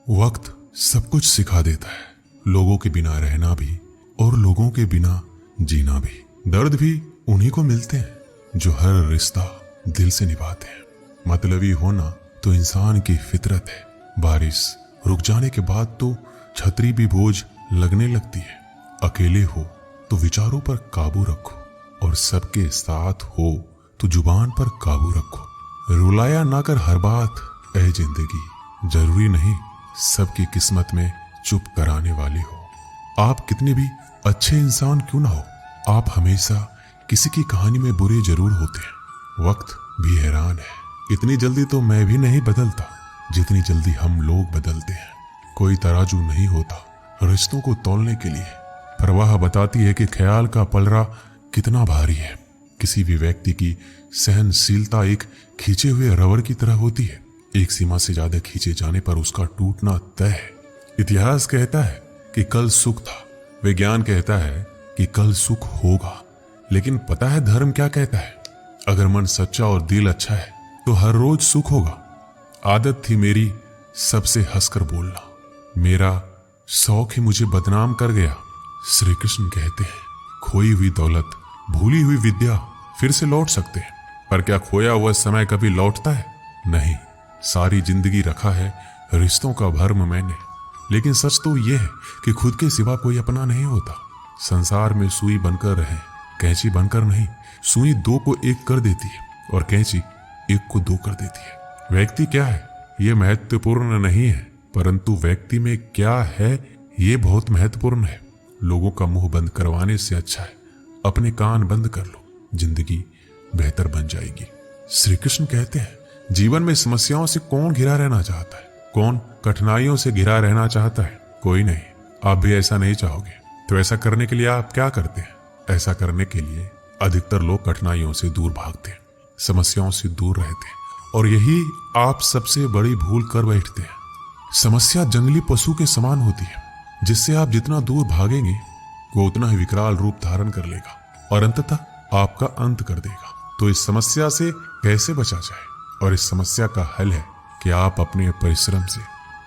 वक्त सब कुछ सिखा देता है, लोगों के बिना रहना भी और लोगों के बिना जीना भी। दर्द भी उन्हीं को मिलते हैं जो हर रिश्ता दिल से निभाते हैं। मतलबी होना तो इंसान की फितरत है। बारिश रुक जाने के बाद तो छतरी भी बोझ लगने लगती है। अकेले हो तो विचारों पर काबू रखो और सबके साथ हो तो जुबान पर काबू रखो। रुलाया ना कर हर बात ऐ जिंदगी, जरूरी नहीं सबकी किस्मत में चुप कराने वाली हो। आप कितने भी अच्छे इंसान क्यों ना हो, आप हमेशा किसी की कहानी में बुरे जरूर होते हैं। वक्त भी हैरान है, इतनी जल्दी तो मैं भी नहीं बदलता जितनी जल्दी हम लोग बदलते हैं। कोई तराजू नहीं होता रिश्तों को तौलने के लिए। परवाह बताती है कि ख्याल का पलड़ा कितना भारी है। किसी भी व्यक्ति की सहनशीलता एक खींचे हुए रबर की तरह होती है। एक सीमा से ज्यादा खींचे जाने पर उसका टूटना तय है। इतिहास कहता है कि कल सुख था, विज्ञान कहता है कि कल सुख होगा, लेकिन पता है धर्म क्या कहता है? अगर मन सच्चा और दिल अच्छा है तो हर रोज सुख होगा। आदत थी मेरी सबसे हंसकर बोलना, मेरा शौक ही मुझे बदनाम कर गया। श्री कृष्ण कहते हैं खोई हुई दौलत, भूली हुई विद्या फिर से लौट सकते हैं, पर क्या खोया हुआ समय कभी लौटता है? नहीं। सारी जिंदगी रखा है रिश्तों का भर्म मैंने, लेकिन सच तो यह है कि खुद के सिवा कोई अपना नहीं होता। संसार में सुई बनकर रहे, कैंची बनकर नहीं। सुई दो को एक कर देती है और कैंची एक को दो कर देती है। व्यक्ति क्या है ये महत्वपूर्ण नहीं है, परंतु व्यक्ति में क्या है ये बहुत महत्वपूर्ण है। लोगों का मुंह बंद करवाने से अच्छा है अपने कान बंद कर लो, जिंदगी बेहतर बन जाएगी। श्री कृष्ण कहते हैं जीवन में समस्याओं से कौन घिरा रहना चाहता है, कौन कठिनाइयों से घिरा रहना चाहता है? कोई नहीं। आप भी ऐसा नहीं चाहोगे तो ऐसा करने के लिए आप क्या करते हैं? ऐसा करने के लिए अधिकतर लोग कठिनाइयों से दूर भागते हैं, समस्याओं से दूर रहते हैं, और यही आप सबसे बड़ी भूल कर बैठते हैं। समस्या जंगली पशु के समान होती है, जिससे आप जितना दूर भागेंगे वो उतना ही विकराल रूप धारण कर लेगा और अंततः आपका अंत कर देगा। तो इस समस्या से कैसे बचा जाए? और इस समस्या का हल है कि आप अपने परिश्रम से,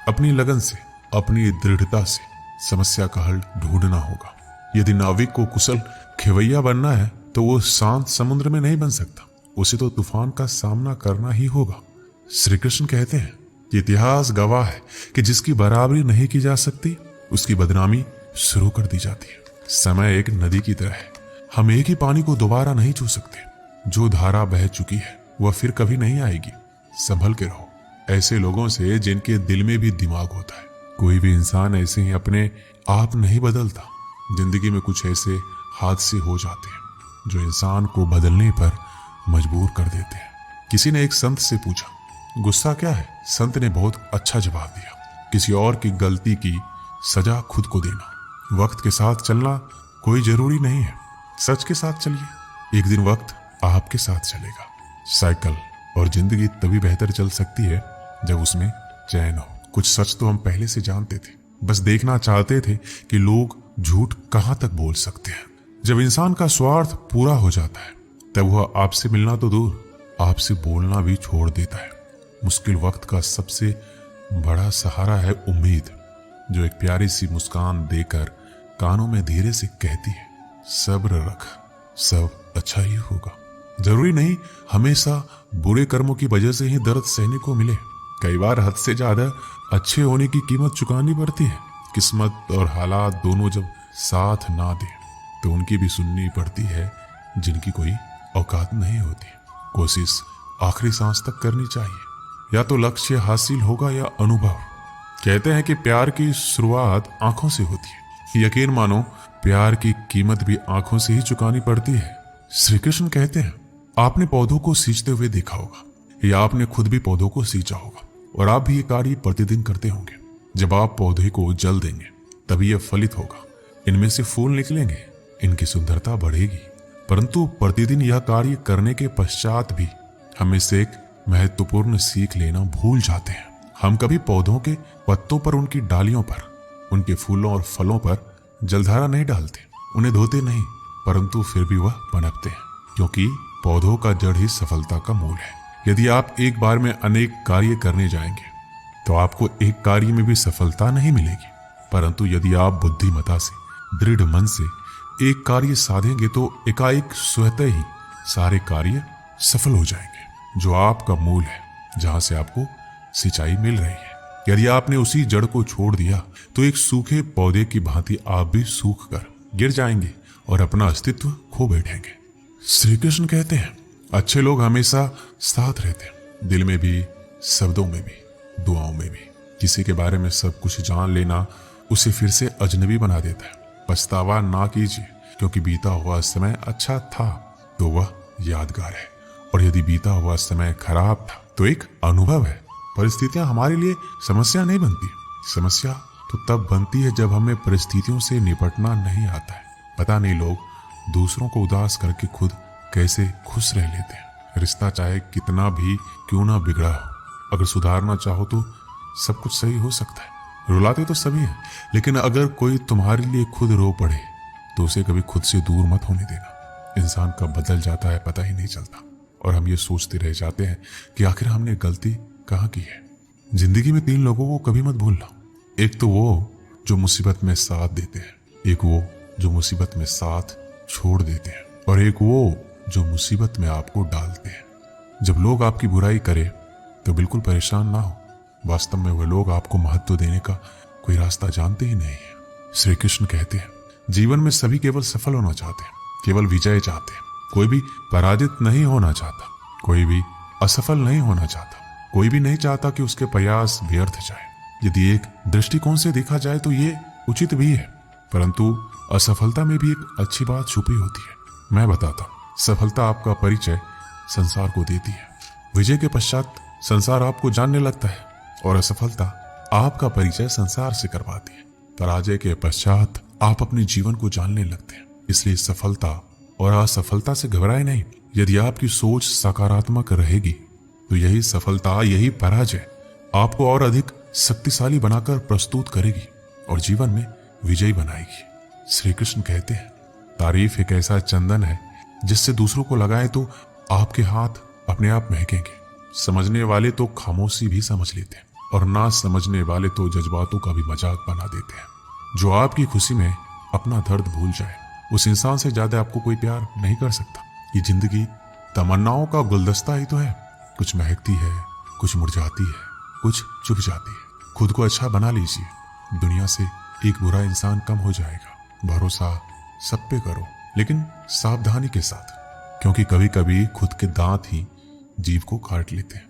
अपनी लगन से, अपनी दृढ़ता से समस्या का हल ढूंढना होगा। यदि नाविक को कुशल खेवैया बनना है तो वो शांत समुद्र में नहीं बन सकता, उसे तो तूफान का सामना करना ही होगा। श्री कृष्ण कहते हैं कि इतिहास गवाह है कि जिसकी बराबरी नहीं की जा सकती उसकी बदनामी शुरू कर दी जाती है। समय एक नदी की तरह है, हम एक ही पानी को दोबारा नहीं छू सकते। जो धारा बह चुकी है वह फिर कभी नहीं आएगी। संभल के रहो ऐसे लोगों से जिनके दिल में भी दिमाग होता है। कोई भी इंसान ऐसे ही अपने आप नहीं बदलता। जिंदगी में कुछ ऐसे हादसे हो जाते हैं जो इंसान को बदलने पर मजबूर कर देते हैं। किसी ने एक संत से पूछा गुस्सा क्या है? संत ने बहुत अच्छा जवाब दिया, किसी और की गलती की सजा खुद को देना। वक्त के साथ चलना कोई जरूरी नहीं है, सच के साथ चलिए, एक दिन वक्त आपके साथ चलेगा। साइकिल और जिंदगी तभी बेहतर चल सकती है जब उसमें चैन हो। कुछ सच तो हम पहले से जानते थे, बस देखना चाहते थे कि लोग झूठ कहां तक बोल सकते हैं। जब इंसान का स्वार्थ पूरा हो जाता है तब वह आपसे मिलना तो दूर, आपसे बोलना भी छोड़ देता है। मुश्किल वक्त का सबसे बड़ा सहारा है उम्मीद, जो एक प्यारी सी मुस्कान देकर कानों में धीरे से कहती है सब्र रख, सब अच्छा ही होगा। जरूरी नहीं हमेशा बुरे कर्मों की वजह से ही दर्द सहने को मिले। कई बार हद से ज्यादा अच्छे होने की कीमत चुकानी पड़ती है। किस्मत और हालात दोनों जब साथ ना दे तो उनकी भी सुननी पड़ती है जिनकी कोई औकात नहीं होती। कोशिश आखिरी सांस तक करनी चाहिए, या तो लक्ष्य हासिल होगा या अनुभव। कहते हैं कि प्यार की शुरुआत आंखों से होती है। यकीन मानो प्यार की कीमत भी आंखों से ही चुकानी पड़ती है। श्री कृष्ण कहते हैं आपने पौधों को सींचते हुए देखा होगा, या आपने खुद भी पौधों को सींचा होगा, और आप भी ये कार्य प्रतिदिन करते होंगे। जब आप पौधे को जल देंगे तभी यह फलित होगा, इनमें से फूल निकलेंगे, इनकी सुंदरता बढ़ेगी। परंतु प्रतिदिन यह कार्य करने के पश्चात भी हम इससे एक महत्वपूर्ण सीख लेना भूल जाते हैं। हम कभी पौधों के पत्तों पर, उनकी डालियों पर, उनके फूलों और फलों पर जलधारा नहीं डालते, उन्हें धोते नहीं, परंतु फिर भी वह पनपते हैं, क्योंकि पौधों का जड़ ही सफलता का मूल है। यदि आप एक बार में अनेक कार्य करने जाएंगे तो आपको एक कार्य में भी सफलता नहीं मिलेगी। परंतु यदि आप बुद्धिमता से, दृढ़ मन से एक कार्य साधेंगे तो एकाएक स्वतः ही सारे कार्य सफल हो जाएंगे। जो आपका मूल है, जहां से आपको सिंचाई मिल रही है, यदि आपने उसी जड़ को छोड़ दिया तो एक सूखे पौधे की भांति आप भी सूख कर गिर जाएंगे और अपना अस्तित्व खो बैठेंगे। श्री कृष्ण कहते हैं, अच्छे लोग हमेशा साथ रहते हैं, दिल में भी, शब्दों में भी, दुआओं में भी। किसी के बारे में सब कुछ जान लेना उसे फिर से अजनबी बना देता है। पछतावा ना कीजिए, क्योंकि बीता हुआ समय अच्छा था तो वह यादगार है, और यदि बीता हुआ समय खराब था तो एक अनुभव है। परिस्थितियां हमारे लिए समस्या नहीं बनती। समस्या तो तब बनती है जब हमें परिस्थितियों से निपटना नहीं आता है। पता नहीं लोग दूसरों को उदास करके खुद कैसे खुश रह लेते हैं। रिश्ता चाहे कितना भी क्यों ना बिगड़ा हो, अगर सुधारना चाहो तो सब कुछ सही हो सकता है। रुलाते तो सभी हैं, लेकिन अगर कोई तुम्हारे लिए खुद रो पड़े तो उसे कभी खुद से दूर मत होने देना। इंसान कब बदल जाता है पता ही नहीं चलता, और हम ये सोचते रह जाते हैं कि आखिर हमने गलती कहाँ की है। जिंदगी में 3 लोगों को कभी मत भूलना। एक तो वो जो मुसीबत में साथ देते हैं, एक वो जो मुसीबत में साथ छोड़ देते हैं, और एक वो जो मुसीबत में आपको डालते हैं। जब लोग आपकी बुराई करें तो बिल्कुल परेशान ना हो। वास्तव में वह लोग आपको महत्व देने का कोई रास्ता जानते ही नहीं है। श्री कृष्ण कहते हैं, जीवन में सभी केवल सफल होना चाहते हैं, केवल विजय चाहते हैं। कोई भी पराजित नहीं होना चाहता, कोई भी असफल नहीं होना चाहता, कोई भी नहीं चाहता कि उसके प्रयास व्यर्थ जाए। यदि एक दृष्टिकोण से देखा जाए तो ये उचित भी है, परंतु असफलता में भी एक अच्छी बात छुपी होती है। मैं बताता हूं, सफलता आपका परिचय संसार को देती है। विजय के पश्चात संसार आपको जानने लगता है, और असफलता आपका परिचय संसार से करवाती है। पराजय के पश्चात आप अपने जीवन को जानने लगते हैं। इसलिए सफलता और असफलता से घबराए नहीं। यदि आपकी सोच सकारात्मक रहेगी तो यही सफलता, यही पराजय आपको और अधिक शक्तिशाली बनाकर प्रस्तुत करेगी और जीवन में विजयी बनाएगी। श्री कृष्ण कहते हैं, तारीफ एक ऐसा चंदन है जिससे दूसरों को लगाए तो आपके हाथ अपने आप महकेंगे। समझने वाले तो खामोशी भी समझ लेते हैं, और ना समझने वाले तो जज्बातों का भी मजाक बना देते हैं। जो आपकी खुशी में अपना दर्द भूल जाए, उस इंसान से ज्यादा आपको कोई प्यार नहीं कर सकता। ये जिंदगी तमन्नाओं का गुलदस्ता ही तो है। कुछ महकती है, कुछ मुरझाती है, कुछ चुप जाती है। खुद को अच्छा बना लीजिए, दुनिया से एक बुरा इंसान कम हो जाएगा। भरोसा सब पे करो, लेकिन सावधानी के साथ, क्योंकि कभी कभी खुद के दांत ही जीभ को काट लेते हैं।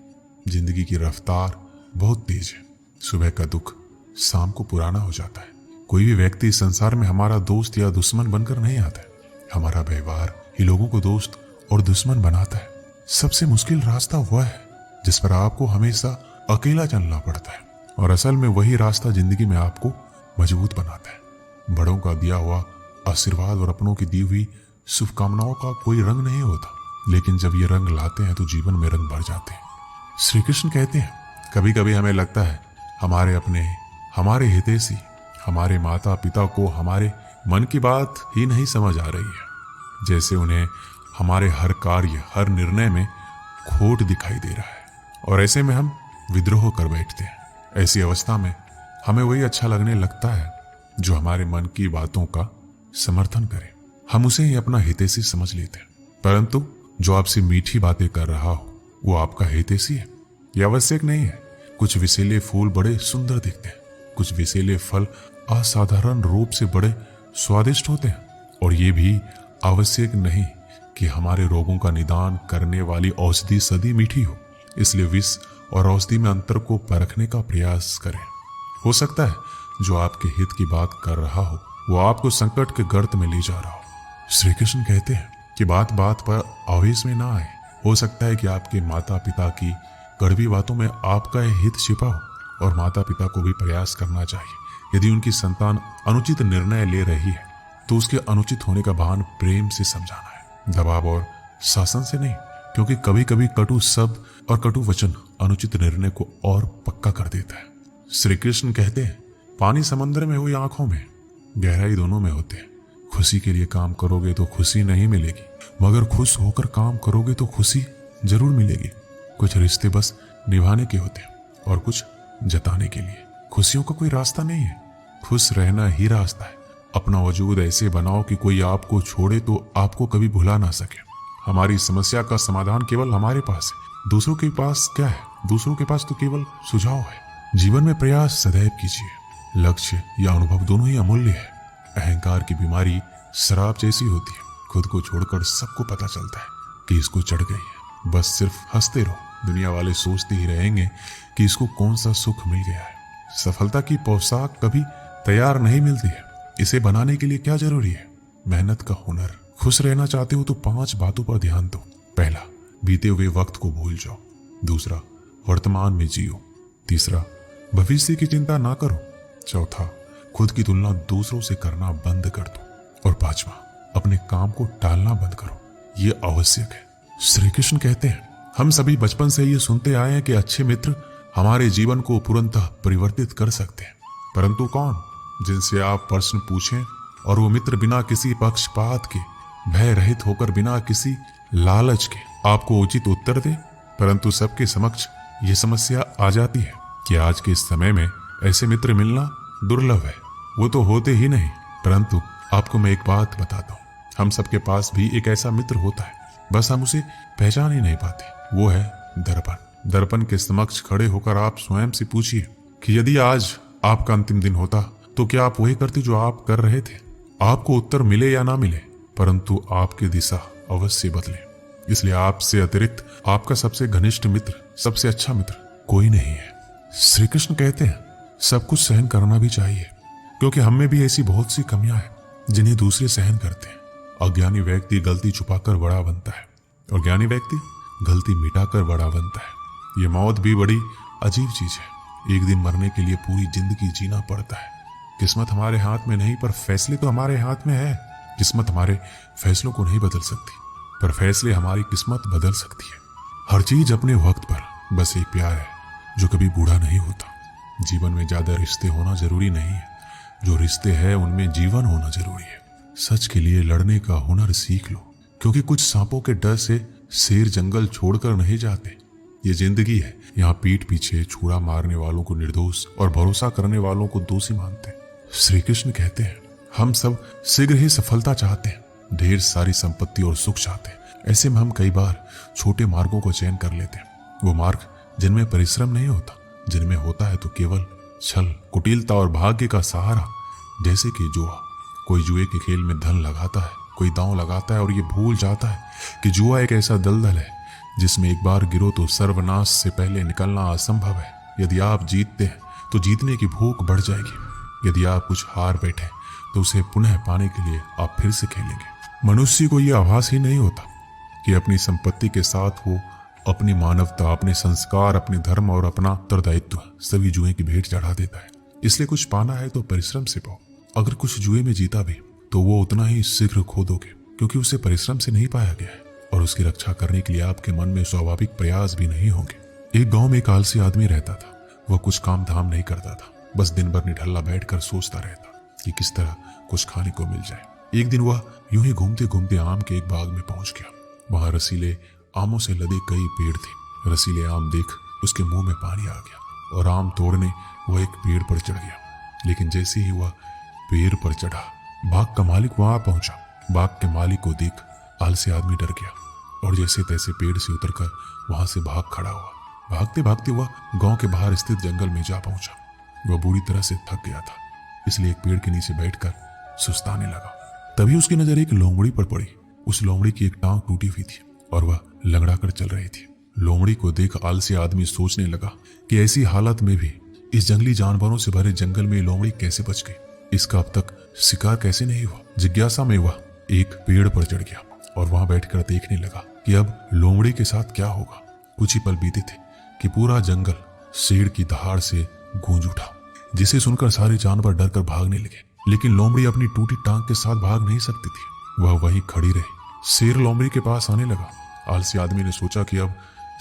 जिंदगी की रफ्तार बहुत तेज है। सुबह का दुख शाम को पुराना हो जाता है। कोई भी व्यक्ति इस संसार में हमारा दोस्त या दुश्मन बनकर नहीं आता है। हमारा व्यवहार ही लोगों को दोस्त और दुश्मन बनाता है। सबसे मुश्किल रास्ता वह है जिस पर आपको हमेशा अकेला चलना पड़ता है, और असल में वही रास्ता जिंदगी में आपको मजबूत बनाता है। बड़ों का दिया हुआ आशीर्वाद और अपनों की दी हुई शुभकामनाओं का कोई रंग नहीं होता, लेकिन जब ये रंग लाते हैं तो जीवन में रंग भर जाते हैं। श्री कृष्ण कहते हैं, कभी कभी हमें लगता है हमारे अपने, हमारे हितैषी, हमारे माता पिता को हमारे मन की बात ही नहीं समझ आ रही है, जैसे उन्हें हमारे हर कार्य, हर निर्णय में खोट दिखाई दे रहा है, और ऐसे में हम विद्रोह कर बैठते हैं। ऐसी अवस्था में हमें वही अच्छा लगने लगता है जो हमारे मन की बातों का समर्थन करे। हम उसे ही अपना हितैषी समझ लेते हैं, परंतु जो आपसे मीठी बातें कर रहा हो वो आपका हितैषी है, यह आवश्यक नहीं है। कुछ विषैले फूल बड़े सुंदर दिखते हैं, कुछ विषैले फल असाधारण रूप से बड़े स्वादिष्ट होते हैं, और ये भी आवश्यक नहीं कि हमारे रोगों का निदान करने वाली औषधि सदी मीठी हो। इसलिए विष और औषधि में अंतर को परखने का प्रयास करें। हो सकता है जो आपके हित की बात कर रहा हो वो आपको संकट के गर्त में ले जा रहा हो। श्री कृष्ण कहते हैं कि बात बात पर आवेश में ना आए। हो सकता है कि आपके माता पिता की कड़वी बातों में आपका हित छिपा हो, और माता पिता को भी प्रयास करना चाहिए। यदि उनकी संतान अनुचित निर्णय ले रही है तो उसके अनुचित होने का भान प्रेम से समझाना है, दबाव और शासन से नहीं, क्योंकि कभी कभी कटु शब्द और कटु वचन अनुचित निर्णय को और पक्का कर देता है। श्री कृष्ण कहते हैं, पानी समंदर में हुई आंखों में गहराई दोनों में होते हैं। खुशी के लिए काम करोगे तो खुशी नहीं मिलेगी, मगर खुश होकर काम करोगे तो खुशी जरूर मिलेगी। कुछ रिश्ते बस निभाने के होते हैं और कुछ जताने के लिए। खुशियों का कोई रास्ता नहीं है, खुश रहना ही रास्ता है। अपना वजूद ऐसे बनाओ कि कोई आपको छोड़े तो आपको कभी भुला ना सके। हमारी समस्या का समाधान केवल हमारे पास है, दूसरों के पास क्या है? दूसरों के पास तो केवल सुझाव है। जीवन में प्रयास सदैव कीजिए। लक्ष्य या अनुभव दोनों ही अमूल्य है। अहंकार की बीमारी शराब जैसी होती है, खुद को छोड़कर सबको पता चलता है कि इसको चढ़ गई है। बस सिर्फ हंसते रहो, दुनिया वाले सोचते ही रहेंगे कि इसको कौन सा सुख मिल गया है। सफलता की पोशाक कभी तैयार नहीं मिलती है, इसे बनाने के लिए क्या जरूरी है? मेहनत का हुनर। खुश रहना चाहते हो तो 5 बातों पर ध्यान दो। पहला, बीते हुए वक्त को भूल जाओ। दूसरा, वर्तमान में जियो। तीसरा, भविष्य की चिंता ना करो। चौथा, खुद की तुलना दूसरों से करना बंद कर दो। और पांचवा, अपने काम को टालना बंद करो। ये आवश्यक है। श्री कृष्ण कहते हैं, हम सभी बचपन से ये सुनते आए हैं कि अच्छे मित्र हमारे जीवन को पूर्णतः परिवर्तित कर सकते हैं। परंतु कौन? जिनसे आप प्रश्न पूछें और वो मित्र बिना किसी पक्षपात के, भय रहित होकर, बिना किसी लालच के आपको उचित उत्तर दे। परंतु सबके समक्ष ये समस्या आ जाती है कि आज के समय में ऐसे मित्र मिलना दुर्लभ है, वो तो होते ही नहीं। परंतु आपको मैं एक बात बताता हूँ, हम सबके पास भी एक ऐसा मित्र होता है, बस हम उसे पहचान ही नहीं पाते। वो है दर्पण। दर्पण के समक्ष खड़े होकर आप स्वयं से पूछिए कि यदि आज आपका अंतिम दिन होता तो क्या आप वही करते जो आप कर रहे थे? आपको उत्तर मिले या ना मिले, परंतु आपकी दिशा अवश्य बदले। इसलिए आपसे अतिरिक्त आपका सबसे घनिष्ठ मित्र, सबसे अच्छा मित्र कोई नहीं है। श्री कृष्ण कहते हैं, सब कुछ सहन करना भी चाहिए, क्योंकि हम में भी ऐसी बहुत सी कमियां हैं जिन्हें दूसरे सहन करते हैं। अज्ञानी व्यक्ति गलती छुपाकर बड़ा बनता है और ज्ञानी व्यक्ति गलती मिटाकर बड़ा बनता है। ये मौत भी बड़ी अजीब चीज है। एक दिन मरने के लिए पूरी जिंदगी जीना पड़ता है। किस्मत हमारे हाथ में नहीं, पर फैसले तो हमारे हाथ में है। किस्मत हमारे फैसलों को नहीं बदल सकती, पर फैसले हमारी किस्मत बदल सकती है। हर चीज अपने वक्त पर। बस एक प्यार है जो कभी बूढ़ा नहीं होता। जीवन में ज्यादा रिश्ते होना जरूरी नहीं है, जो रिश्ते हैं उनमें जीवन होना जरूरी है। सच के लिए लड़ने का हुनर सीख लो, क्योंकि कुछ सांपों के डर से शेर जंगल छोड़कर नहीं जाते। ये जिंदगी है, यहाँ पीठ पीछे छुरा मारने वालों को निर्दोष और भरोसा करने वालों को दोषी मानते हैं। श्री कृष्ण कहते हैं, हम सब शीघ्र ही सफलता चाहते हैं, ढेर सारी संपत्ति और सुख चाहते हैं। ऐसे में हम कई बार छोटे मार्गों को चयन कर लेते हैं, वो मार्ग जिनमें परिश्रम नहीं होता, जिनमें होता है तो केवल छल, कुटिलता और भाग्य का सहारा। जैसे कि जुआ। कोई जुए के खेल में धन लगाता है, कोई दांव लगाता है और ये भूल जाता है कि जुआ एक ऐसा दलदल है जिसमें एक बार गिरो तो सर्वनाश से पहले निकलना असंभव है। यदि आप जीतते हैं तो जीतने की भूख बढ़ जाएगी। यदि आप कुछ हार बैठे तो उसे पुनः पाने के लिए आप फिर से खेलेंगे। मनुष्य को यह आभास ही नहीं होता कि अपनी संपत्ति के साथ वो अपनी मानवता, अपने संस्कार, अपने धर्म और अपना उत्तरदायित्व सभी जुए की भेंट चढ़ा देता है। इसलिए कुछ पाना है तो परिश्रम से पाओ। अगर कुछ जुए में जीता भी तो वो उतना ही शीघ्र खो दोगे, क्योंकि उसे परिश्रम से नहीं पाया गया है और उसकी रक्षा करने के लिए आपके मन में स्वाभाविक प्रयास भी नहीं होंगे। एक गांव में एक आलसी आदमी रहता था। वह कुछ काम धाम नहीं करता था, बस दिन भर निठल्ला बैठकर सोचता रहता कि किस तरह कुछ खाने को मिल जाए। एक दिन वह यूं ही घूमते घूमते आम के एक बाग में पहुंच गया। वहां रसीले आमों से लदे कई पेड़ थे। रसीले आम देख उसके मुंह में पानी आ गया और आम तोड़ने वह एक पेड़ पर चढ़ गया। लेकिन जैसे ही वह पेड़ पर चढ़ा, बाग का मालिक वहां पहुंचा। बाग के मालिक को देख आलसी आदमी डर गया और जैसे तैसे पेड़ से उतरकर वहां से भाग खड़ा हुआ। भागते भागते वह गांव के बाहर स्थित जंगल में जा पहुंचा। वह बुरी तरह से थक गया था, इसलिए एक पेड़ के नीचे बैठकर सुस्ताने लगा। तभी उसकी नजर एक लोमड़ी पर पड़ी। उस लोमड़ी की एक टांग टूटी हुई थी और वह लंगड़ा कर चल रही थी। लोमड़ी को देख आलसी आदमी सोचने लगा कि ऐसी हालत में भी इस जंगली जानवरों से भरे जंगल में लोमड़ी कैसे बच गई, इसका अब तक शिकार कैसे नहीं हुआ। जिज्ञासा में वह एक पेड़ पर चढ़ गया और वहां बैठकर देखने लगा कि अब लोमड़ी के साथ क्या होगा। कुछ ही पल बीते थे कि पूरा जंगल शेर की दहाड़ से गूंज उठा, जिसे सुनकर सारे जानवर डरकर भागने लगे। लेकिन लोमड़ी अपनी टूटी टांग के साथ भाग नहीं सकती थी, वह वहीं खड़ी रही। शेर लोमड़ी के पास आने लगा। आलसी आदमी ने सोचा कि अब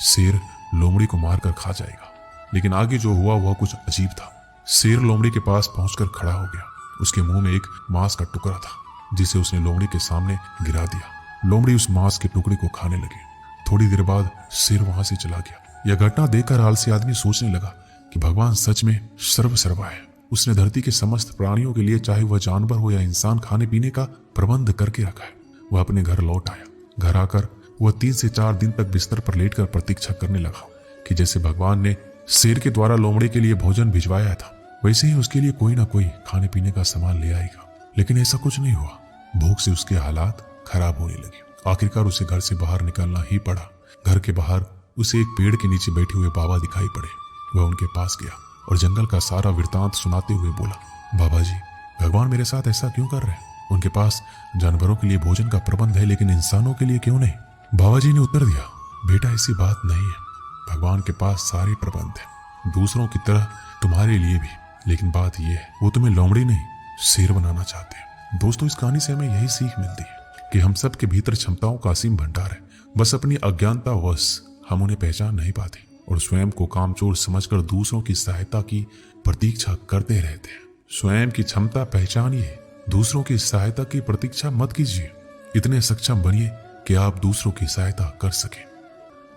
शेर लोमड़ी को मारकर खा जाएगा, लेकिन आगे जो हुआ वह कुछ अजीब था। शेर लोमड़ी के पास पहुंचकर खड़ा हो गया। उसके मुंह में एक मांस का टुकड़ा था, जिसे उसने लोमड़ी के सामने गिरा दिया। लोमड़ी उस मांस के टुकड़े को खाने लगी। थोड़ी देर बाद शेर वहां से चला गया। यह घटना देखकर आलसी आदमी सोचने लगा कि भगवान सच में सर्वसर्वा है। उसने धरती के समस्त प्राणियों के लिए, चाहे वह जानवर हो या इंसान, खाने पीने का प्रबंध करके रखा है। वह अपने घर लौट आया। घर आकर वह 3 से 4 दिन तक बिस्तर पर लेटकर प्रतीक्षा करने लगा कि जैसे भगवान ने शेर के द्वारा लोमड़ी के लिए भोजन भिजवाया था, वैसे ही उसके लिए कोई ना कोई खाने पीने का सामान ले आएगा। लेकिन ऐसा कुछ नहीं हुआ। भूख से उसके हालात खराब होने लगे। आखिरकार उसे घर से बाहर निकलना ही पड़ा। घर के बाहर उसे एक पेड़ के नीचे बैठे हुए बाबा दिखाई पड़े। वह उनके पास गया और जंगल का सारा वृतांत सुनाते हुए बोला, बाबा जी, भगवान मेरे साथ ऐसा क्यों कर रहे हैं? उनके पास जानवरों के लिए भोजन का प्रबंध है, लेकिन इंसानों के लिए क्यों नहीं? बाबा जी ने उत्तर दिया, बेटा ऐसी बात नहीं है। भगवान के पास सारे प्रबंध है, दूसरों की तरह तुम्हारे लिए भी। लेकिन बात यह है, वो तुम्हें लोमड़ी नहीं, शेर बनाना चाहते हैं। दोस्तों, इस कहानी से हमें यही सीख मिलती है कि हम सब के भीतर क्षमताओं का असीम भंडार है। बस अपनी अज्ञानतावश हम उन्हें पहचान नहीं पाते और स्वयं को कामचोर समझकर दूसरों की सहायता की प्रतीक्षा करते रहते हैं। स्वयं की क्षमता पहचानिए, दूसरों की सहायता की प्रतीक्षा मत कीजिए। इतने सक्षम बनिए कि आप दूसरों की सहायता कर सकें।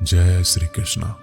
जय श्री कृष्णा।